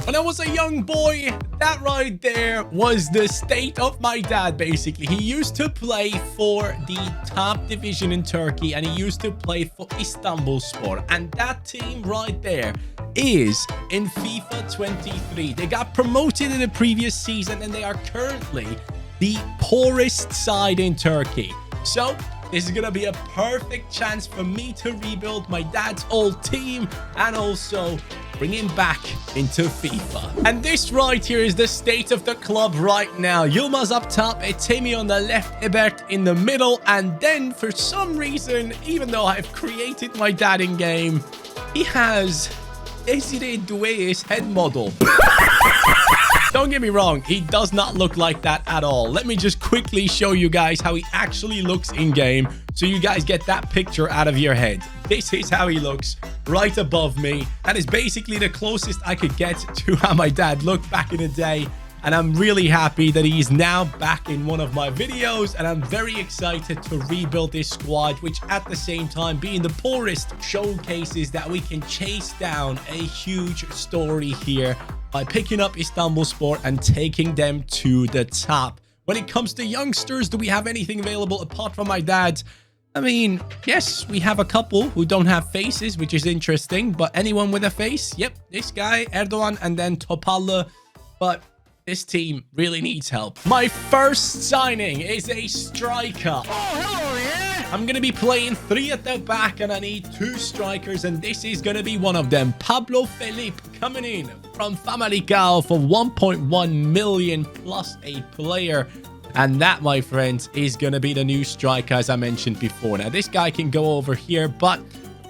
When I was a young boy, that right there was the state of my dad, basically. He used to play for the top division in Turkey, and he used to play for Istanbul Sport. And that team right there is in FIFA 23. They got promoted in the previous season, and they are currently the poorest side in Turkey. So this is going to be a perfect chance for me to rebuild my dad's old team and also bring him back into FIFA. And this right here is the state of the club right now. Yilmaz up top, Etemi on the left, Ebert in the middle, and then for some reason, even though I've created my dad in game, he has Desiree Doué's head model. Don't get me wrong, he does not look like that at all. Let me just quickly show you guys how he actually looks in game so you guys get that picture out of your head. This is how he looks right above me. That is basically the closest I could get to how my dad looked back in the day. And I'm really happy that he's now back in one of my videos. And I'm very excited to rebuild this squad, which at the same time, being the poorest, showcases that we can chase down a huge story here by picking up Istanbul Sport and taking them to the top. When it comes to youngsters, do we have anything available apart from my dad? I mean, yes, we have a couple who don't have faces, which is interesting. But anyone with a face? Yep, this guy, Erdogan, and then Topallı. But this team really needs help. My first signing is a striker. Oh, hello, yeah. I'm going to be playing 3 at the back, and I need 2 strikers, and this is going to be one of them. Pablo Felipe coming in from Famalicão for 1.1 million plus a player. And that, my friends, is going to be the new striker, as I mentioned before. Now, this guy can go over here, but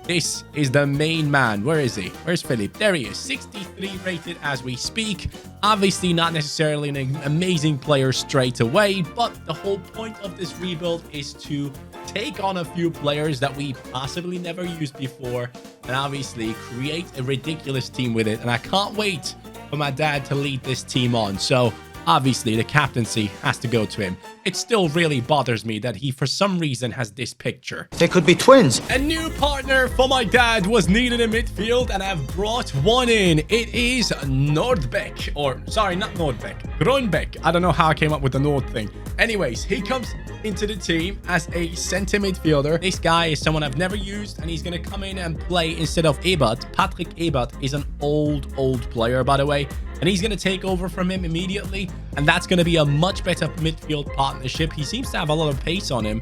this is the main man. Where is he? Where's Philip? There he is. 63 rated as we speak. Obviously, not necessarily an amazing player straight away, but the whole point of this rebuild is to take on a few players that we possibly never used before and obviously create a ridiculous team with it. And I can't wait for my dad to lead this team on. So obviously, the captaincy has to go to him. It still really bothers me that he, for some reason, has this picture. They could be twins. A new partner for my dad was needed in midfield, and I've brought one in. It is Nordbeck. Or, sorry, not Nordbeck. Grönbeck. I don't know how I came up with the Nord thing. Anyways, he comes into the team as a center midfielder. This guy is someone I've never used, and he's going to come in and play instead of Ebert. Patrick Ebert is an old player, by the way. And he's going to take over from him immediately. And that's going to be a much better midfield partnership. He seems to have a lot of pace on him.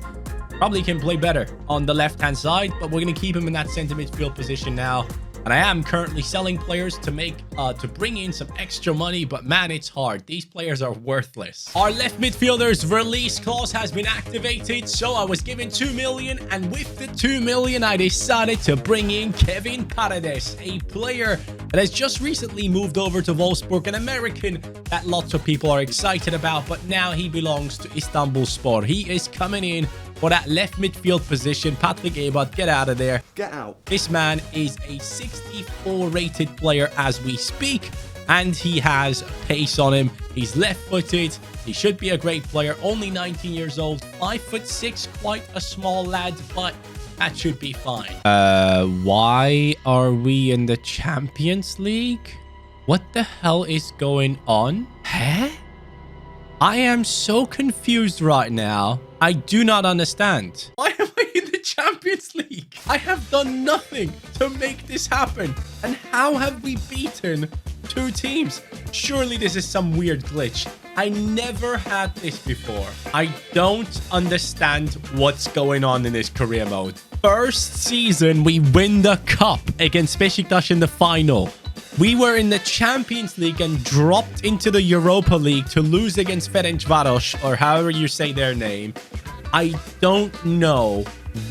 Probably can play better on the left-hand side. But we're going to keep him in that center midfield position now. And I am currently selling players to bring in some extra money. But man, it's hard. These players are worthless. Our left midfielder's release clause has been activated. So I was given 2 million. And with the 2 million, I decided to bring in Kevin Paredes, a player that has just recently moved over to Wolfsburg, an American that lots of people are excited about. But now he belongs to Istanbul Sport. He is coming in for that left midfield position. Patrick Ebert, get out of there. Get out. This man is a 64 rated player as we speak, and he has pace on him. He's left-footed. He should be a great player. Only 19 years old, 5'6", quite a small lad, but that should be fine. Why are we in the Champions League? What the hell is going on? Huh? I am so confused right now. I do not understand. Why am I in the Champions League? I have done nothing to make this happen. And how have we beaten 2 teams? Surely this is some weird glitch. I never had this before. I don't understand what's going on in this career mode. First season, we win the cup against Beşiktaş in the final. We were in the Champions League and dropped into the Europa League to lose against Ferencváros, or however you say their name. I don't know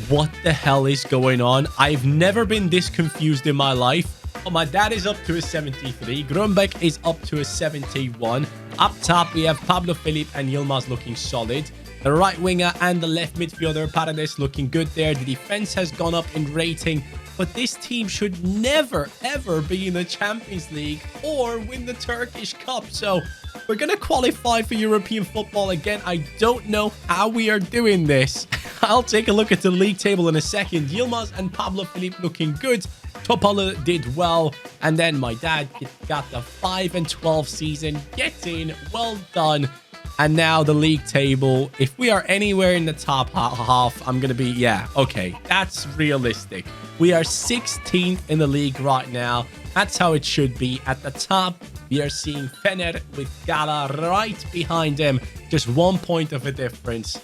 what the hell is going on. I've never been this confused in my life. But my dad is up to a 73. Grönbeck is up to a 71. Up top, we have Pablo Felipe and Yilmaz looking solid. The right winger and the left midfielder, Paredes, looking good there. The defense has gone up in rating. But this team should never, ever be in the Champions League or win the Turkish Cup. So we're going to qualify for European football again. I don't know how we are doing this. I'll take a look at the league table in a second. Yilmaz and Pablo Felipe looking good. Topala did well. And then my dad got the 5 and 12 season. Get in. Well done. And now the league table. If we are anywhere in the top half, I'm going to be, yeah, okay. That's realistic. We are 16th in the league right now. That's how it should be. At the top, we are seeing Fener with Gala right behind him. Just 1 point of a difference.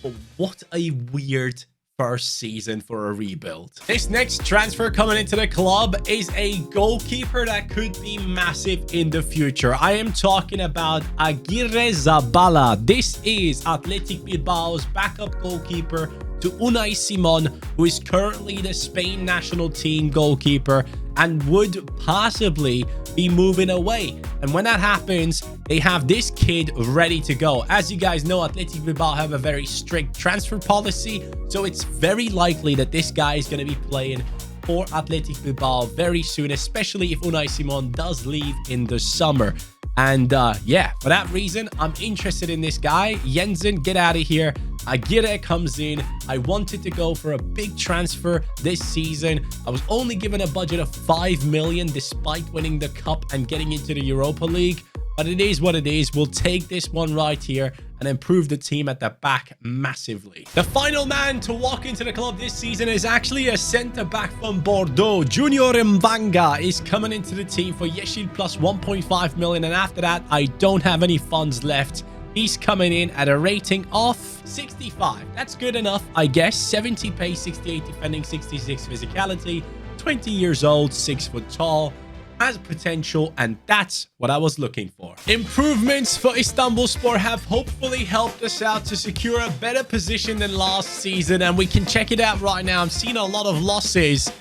But what a weird first season for a rebuild. This next transfer coming into the club is a goalkeeper that could be massive in the future. I am talking about Aguirre Zabala. This is Athletic Bilbao's backup goalkeeper to Unai Simon, who is currently the Spain national team goalkeeper and would possibly be moving away. And when that happens, they have this kid ready to go. As you guys know, Athletic Bilbao have a very strict transfer policy, so it's very likely that this guy is going to be playing for Athletic Bilbao very soon, especially if Unai Simon does leave in the summer. And yeah, for that reason, I'm interested in this guy. Jensen, get out of here. Aguirre comes in. I wanted to go for a big transfer this season. I was only given a budget of 5 million despite winning the cup and getting into the Europa League. But it is what it is. We'll take this one right here and improve the team at the back massively. The final man to walk into the club this season is actually a centre-back from Bordeaux. Junior Mbanga is coming into the team for Yeşil plus 1.5 million. And after that, I don't have any funds left. He's coming in at a rating of 65. That's good enough, I guess. 70 pace, 68 defending, 66 physicality, 20 years old, 6 foot tall. Has potential, and that's what I was looking for. Improvements for Istanbulspor have hopefully helped us out to secure a better position than last season, and we can check it out right now. I'm seeing a lot of losses.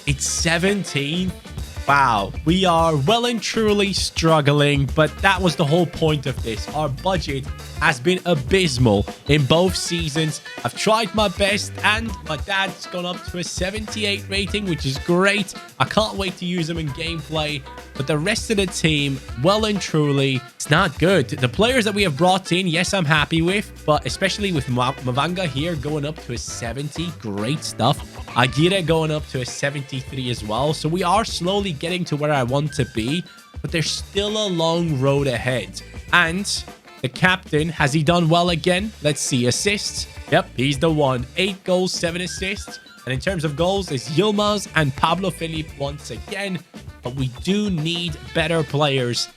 It's 17. Wow, we are well and truly struggling, but that was the whole point of this. Our budget has been abysmal in both seasons. I've tried my best, and my dad's gone up to a 78 rating, which is great. I can't wait to use him in gameplay, but the rest of the team, well and truly, it's not good. The players that we have brought in, yes, I'm happy with, but especially with Mavanga here going up to a 70, great stuff. Aguirre going up to a 73 as well. So we are slowly getting to where I want to be, but there's still a long road ahead. And the captain, has he done well again? Let's see. Assists. Yep, he's the one. 8 goals, 7 assists. And in terms of goals, it's Yilmaz and Pablo Felipe once again. But we do need better players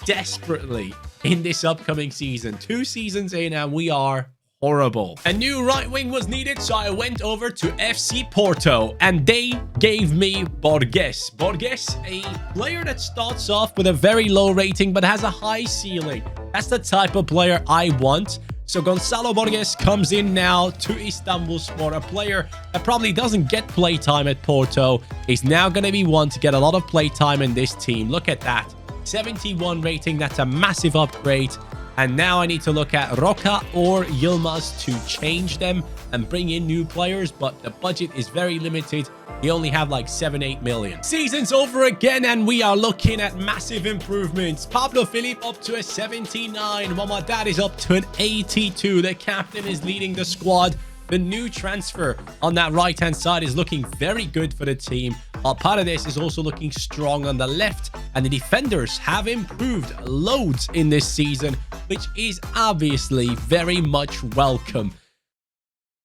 desperately in this upcoming season. 2 seasons in and we are horrible. A new right wing was needed, so I went over to FC Porto and they gave me Borges. Borges, a player that starts off with a very low rating but has a high ceiling. That's the type of player I want. So Gonzalo Borges comes in now to Istanbulspor, a player that probably doesn't get playtime at Porto. He's now going to be one to get a lot of playtime in this team. Look at that. 71 rating. That's a massive upgrade. And now I need to look at Roca or Yilmaz to change them and bring in new players, but the budget is very limited. We only have like 7-8 million. Season's over again, and we are looking at massive improvements. Pablo Felipe up to a 79, while my dad is up to an 82. The captain is leading the squad. The new transfer on that right-hand side is looking very good for the team. While Paredes is also looking strong on the left. And the defenders have improved loads in this season, which is obviously very much welcome.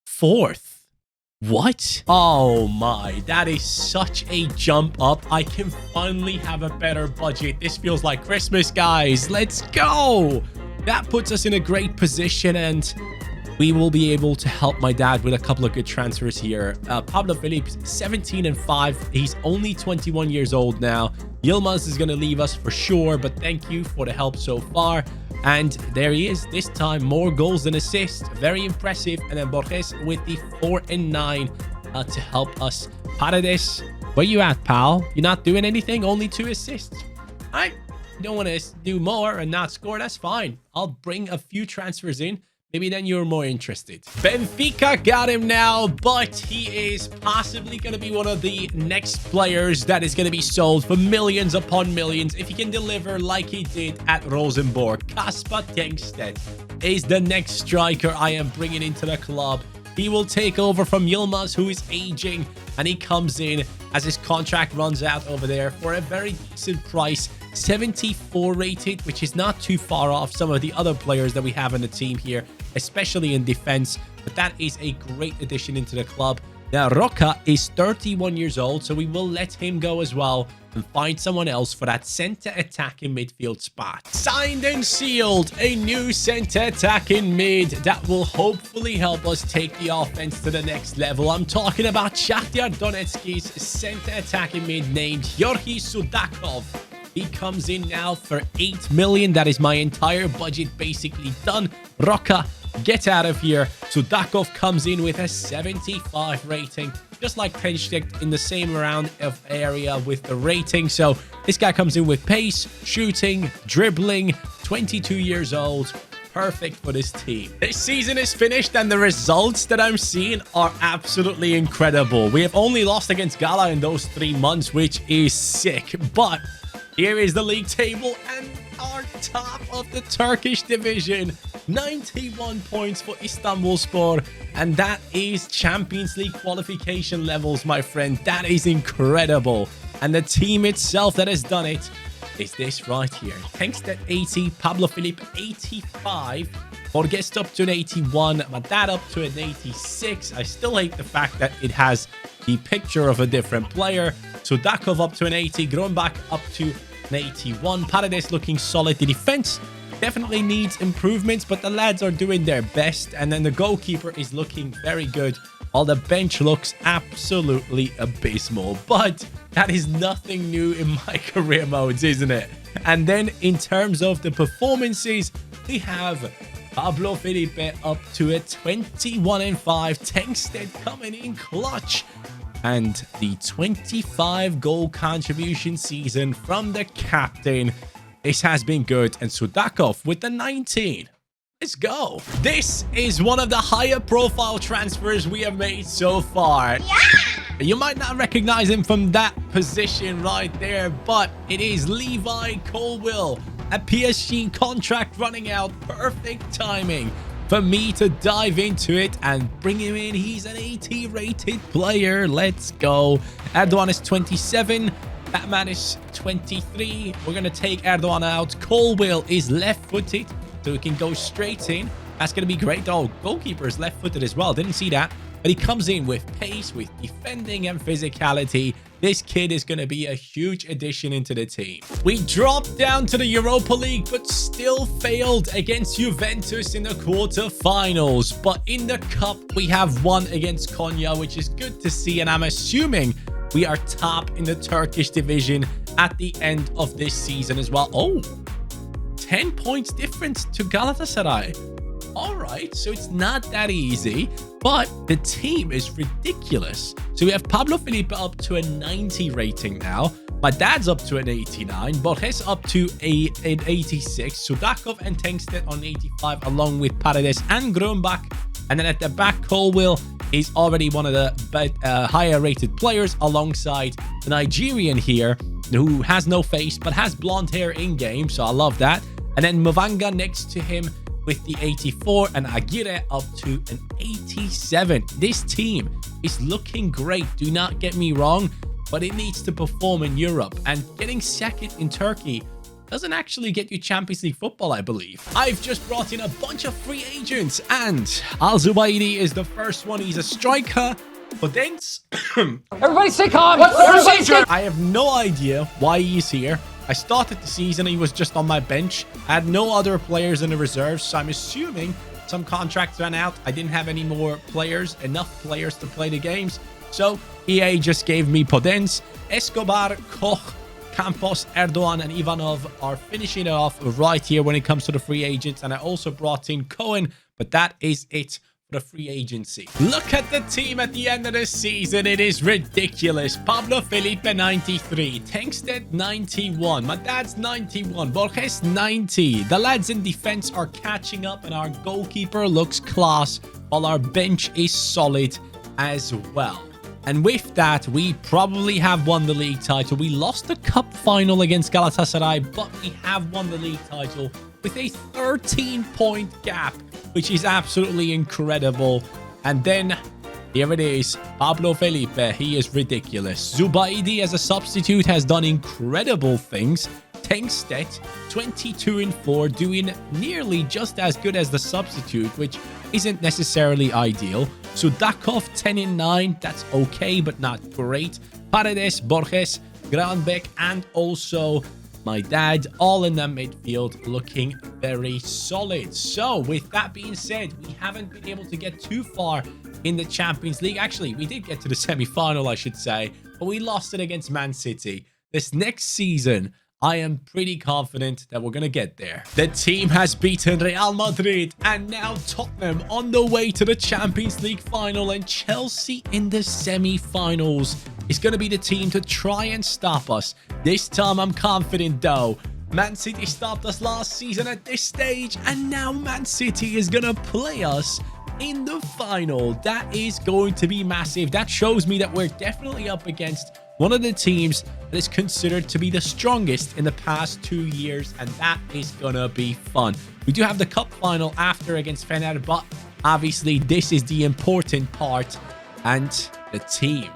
4th. What? Oh my, that is such a jump up. I can finally have a better budget. This feels like Christmas, guys. Let's go. That puts us in a great position, and we will be able to help my dad with a couple of good transfers here. Pablo Felipe, 17 and 5. He's only 21 years old now. Yilmaz is going to leave us for sure, but thank you for the help so far. And there he is. This time, more goals than assists. Very impressive. And then Borges with the 4 and 9 to help us. Paredes, where you at, pal? You're not doing anything? Only 2 assists. I don't want to do more and not score. That's fine. I'll bring a few transfers in. Maybe then you're more interested. Benfica got him now, but he is possibly going to be one of the next players that is going to be sold for millions upon millions if he can deliver like he did at Rosenborg. Kasper Tengstedt is the next striker I am bringing into the club. He will take over from Yilmaz, who is aging, and he comes in as his contract runs out over there for a very decent price. 74 rated, which is not too far off some of the other players that we have in the team here, especially in defense. But that is a great addition into the club. Now, Roca is 31 years old, so we will let him go as well and find someone else for that center attacking midfield spot. Signed and sealed, a new center attacking mid that will hopefully help us take the offense to the next level. I'm talking about Shakhtar Donetsk's center attacking mid named Georgi Sudakov. He comes in now for 8 million. That is my entire budget basically done. Roca, get out of here. Sudakov comes in with a 75 rating, just like Tenstedt in the same round of area with the rating. So this guy comes in with pace, shooting, dribbling, 22 years old. Perfect for this team. This season is finished and the results that I'm seeing are absolutely incredible. We have only lost against Gala in those 3 months, which is sick. But here is the league table and our top of the Turkish division. 91 points for Istanbulspor, and that is Champions League qualification levels, my friend. That is incredible. And the team itself that has done it is this right here. Tenstedt 80, Pablo Filip 85, Borges up to an 81, Madad up to an 86. I still hate the fact that it has the picture of a different player. Sudakov up to an 80, Grönbach up to an 81. Paredes looking solid. The defense definitely needs improvements, but the lads are doing their best. And then the goalkeeper is looking very good, while the bench looks absolutely abysmal. But that is nothing new in my career modes, isn't it? And then in terms of the performances, we have Pablo Felipe up to a 21-5. Tenstedt coming in clutch. And the 25 goal contribution season from the captain. This has been good. And Sudakov with the 19. Let's go. This is one of the higher profile transfers we have made so far. Yeah! You might not recognize him from that position right there, but it is Levi Colwill. A PSG contract running out. Perfect timing for me to dive into it and bring him in. He's an 80 rated player. Let's go. Erdogan is 27. Batman is 23. We're going to take Erdogan out. Colwill is left-footed, so we can go straight in. That's going to be great. Oh, goalkeeper is left-footed as well. Didn't see that. But he comes in with pace, with defending and physicality. This kid is going to be a huge addition into the team. We dropped down to the Europa League, but still failed against Juventus in the quarterfinals. But in the cup, we have won against Konya, which is good to see. And I'm assuming we are top in the Turkish division at the end of this season as well. Oh, 10 points difference to Galatasaray. All right, so it's not that easy, but the team is ridiculous. So we have Pablo Felipe up to a 90 rating now. My dad's up to an 89. Borges up to an 86. Sudakov and Tenstedt on 85, along with Paredes and Grönbach. And then at the back, Colwill is already one of the higher rated players, alongside the Nigerian here, who has no face, but has blonde hair in-game, so I love that. And then Mavanga next to him with the 84, and Aguirre up to an 87. This team is looking great, do not get me wrong, but it needs to perform in Europe. And getting second in Turkey doesn't actually get you Champions League football, I believe. I've just brought in a bunch of free agents, and Al Zubaidi is the first one. He's a striker. But then... Everybody stay calm! What's the procedure? I have no idea why he's here. I started the season, he was just on my bench. I had no other players in the reserves, so I'm assuming some contracts ran out. I didn't have any more players, enough players to play the games. So EA just gave me Podence. Escobar, Koch, Campos, Erdogan, and Ivanov are finishing it off right here when it comes to the free agents. And I also brought in Cohen, but that is it. The free agency. Look at the team at the end of the season. It is ridiculous. Pablo Felipe 93, Tenstedt 91, my dad's 91, Borges 90. The lads in defense are catching up, and our goalkeeper looks class, while our bench is solid as well. And with that, we probably have won the league title. We lost the cup final against Galatasaray, but we have won the league title with a 13-point gap, which is absolutely incredible. And then here it is. Pablo Felipe. He is ridiculous. Zubaidi as a substitute has done incredible things. Tengstedt, 22-4, doing nearly just as good as the substitute, which isn't necessarily ideal. Sudakov, 10-9. That's okay, but not great. Paredes, Borges, Granbeck, and also my dad, all in the midfield, looking very solid. So, with that being said, we haven't been able to get too far in the Champions League. Actually, we did get to the semi-final, I should say, but we lost it against Man City. This next season, I am pretty confident that we're going to get there. The team has beaten Real Madrid and now Tottenham on the way to the Champions League final, and Chelsea in the semi-finals is going to be the team to try and stop us. This time I'm confident though. Man City stopped us last season at this stage, and now Man City is going to play us in the final. That is going to be massive. That shows me that we're definitely up against one of the teams that is considered to be the strongest in the past 2 years, and that is gonna be fun. We do have the cup final after against Fener, but obviously this is the important part. And the team,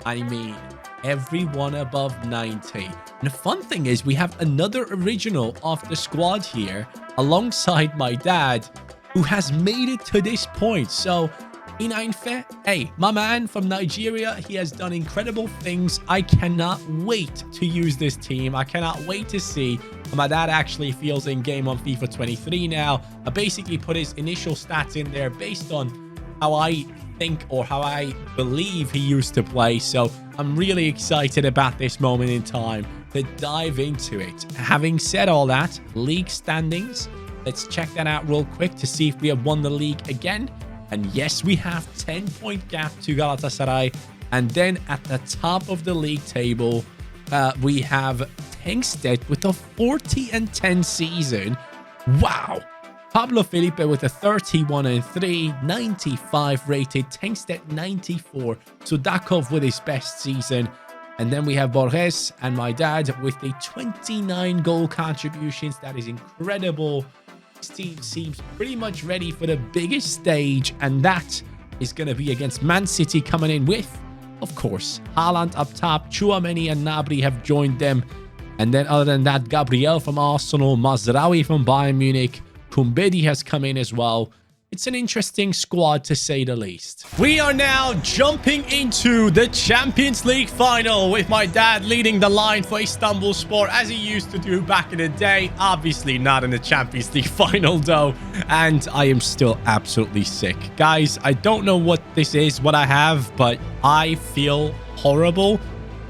I mean, everyone above 90. And the fun thing is we have another original of the squad here alongside my dad, who has made it to this point. So Inainfe, hey, my man from Nigeria, he has done incredible things. I cannot wait to use this team. I cannot wait to see how my dad actually feels in game on FIFA 23 now. I basically put his initial stats in there based on how I think or how I believe he used to play. So I'm really excited about this moment in time to dive into it. Having said all that, league standings, let's check that out real quick to see if we have won the league again. And yes, we have 10-point gap to Galatasaray. And then at the top of the league table, we have Tengstedt with a 40-10 season. Wow. Pablo Felipe with a 31-3, 95 rated. Tengstedt 94. Sudakov with his best season. And then we have Borges and my dad with the 29 goal contributions. That is incredible. This team seems pretty much ready for the biggest stage, and that is going to be against Man City, coming in with, of course, Haaland up top. Chouameni and Gnabry have joined them. And then other than that, Gabriel from Arsenal, Mazraoui from Bayern Munich, Kumbedi has come in as well. It's an interesting squad, to say the least. We are now jumping into the Champions League final with my dad leading the line for Istanbul Sport, as he used to do back in the day. Obviously not in the Champions League final, though. And I am still absolutely sick. Guys, I don't know what this is, what I have, but I feel horrible.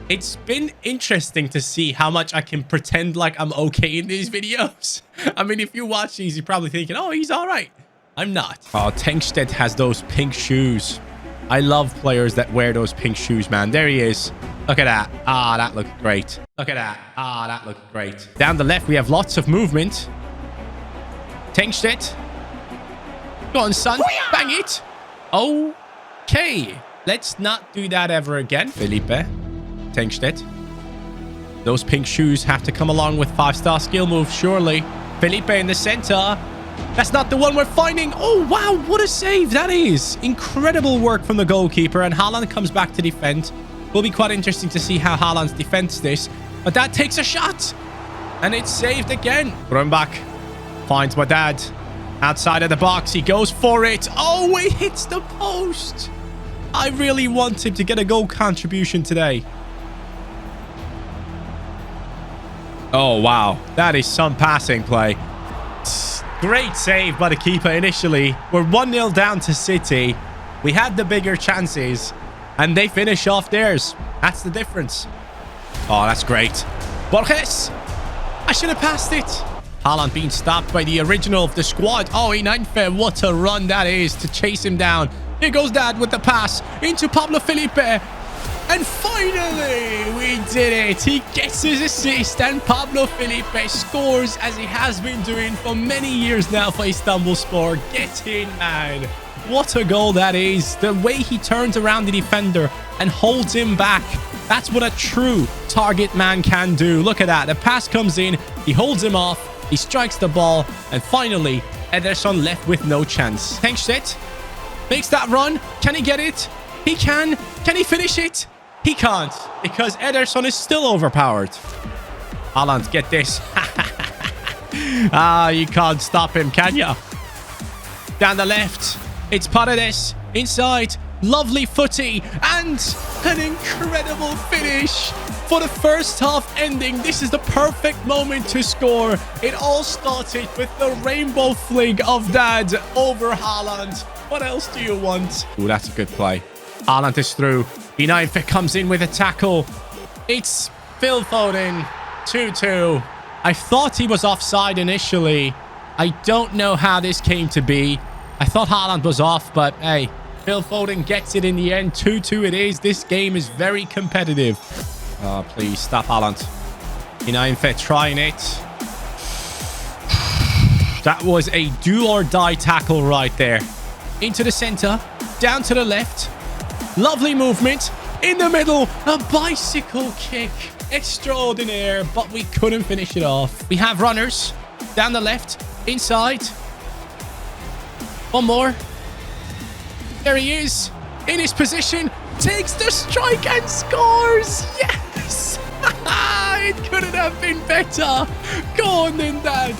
It's been interesting to see how much I can pretend like I'm okay in these videos. I mean, if you watch these, you're probably thinking, oh, he's all right. I'm not. Oh, Tengstedt has those pink shoes. I love players that wear those pink shoes, man. There he is. Look at that. Ah, that looked great. Look at that. Ah, that looked great. Down the left, we have lots of movement. Tengstedt. Go on, son. Bang it. Okay. Let's not do that ever again. Felipe. Tengstedt. Those pink shoes have to come along with 5-star skill moves, surely. Felipe in the center. That's not the one we're finding. Oh, wow. What a save that is. Incredible work from the goalkeeper. And Haaland comes back to defend. Will be quite interesting to see how Haaland defends this. But that takes a shot. And it's saved again. Grunbach finds my dad outside of the box. He goes for it. Oh, it hits the post. I really want him to get a goal contribution today. Oh, wow. That is some passing play. Great save by the keeper initially. We're 1-0 down to City. We had the bigger chances, and they finish off theirs. That's the difference. Oh, that's great. Borges. I should have passed it. Haaland being stopped by the original of the squad. Oh, Inainfe, what a run that is to chase him down. Here goes Dad with the pass into Pablo Felipe. And finally, we did it. He gets his assist, and Pablo Felipe scores as he has been doing for many years now for Istanbul Sport. Get in, man. What a goal that is. The way he turns around the defender and holds him back. That's what a true target man can do. Look at that. The pass comes in. He holds him off. He strikes the ball. And finally, Ederson left with no chance. Tengstedt. Makes that run. Can he get it? He can. Can he finish it? He can't because Ederson is still overpowered. Haaland, get this. You can't stop him, can you? Down the left. It's Paredes. Inside. Lovely footy. And an incredible finish. For the first half ending, this is the perfect moment to score. It all started with the rainbow fling of DADS over Haaland. What else do you want? Ooh, that's a good play. Haaland is through. United comes in with a tackle. It's Phil Foden. 2-2. I thought he was offside initially. I don't know how this came to be. I thought Haaland was off, but hey, Phil Foden gets it in the end. 2-2 it is. This game is very competitive. Oh, please stop Haaland. United trying it. That was a do-or-die tackle right there. Into the center. Down to the left. Lovely movement. In the middle. A bicycle kick. Extraordinaire, but we couldn't finish it off. We have runners. Down the left. Inside. One more. There he is. In his position. Takes the strike and scores. Yes. It couldn't have been better. Go on then, Dad.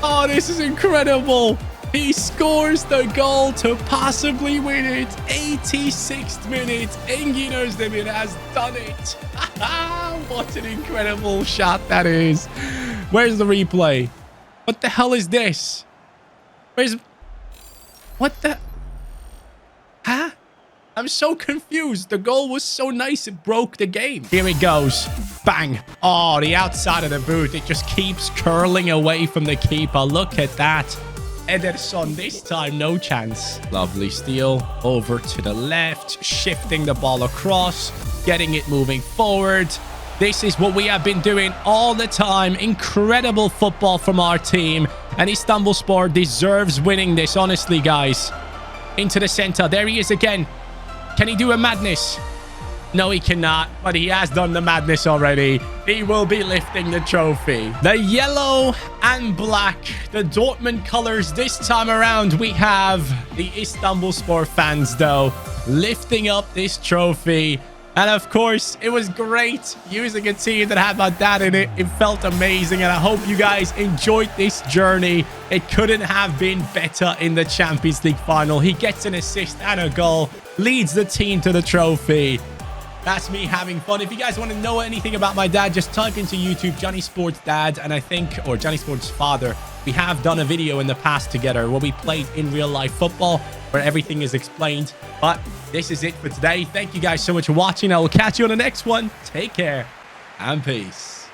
Oh, this is incredible. He scores the goal to possibly win it. 86th minute. Engin Özdemir has done it. What an incredible shot that is. Where's the replay? What the hell is this? What the... Huh? I'm so confused. The goal was so nice it broke the game. Here it goes. Bang. Oh, the outside of the boot. It just keeps curling away from the keeper. Look at that. Ederson this time, no chance. Lovely steal. Over to the left. Shifting the ball across. Getting it moving forward. This is what we have been doing all the time. Incredible football from our team. And Istanbulspor deserves winning this, honestly, guys. Into the center. There he is again. Can he do a madness? No, he cannot, but he has done the madness already. He will be lifting the trophy. The yellow and black, the Dortmund colors this time around. We have the Istanbulspor fans, though, lifting up this trophy. And of course, it was great using a team that had my dad in it. It felt amazing, and I hope you guys enjoyed this journey. It couldn't have been better in the Champions League final. He gets an assist and a goal, leads the team to the trophy. That's me having fun. If you guys want to know anything about my dad, just type into YouTube CaniSports Dad, and I think, or CaniSports Father. We have done a video in the past together where we played in real life football, where everything is explained. But this is it for today. Thank you guys so much for watching. I will catch you on the next one. Take care and peace.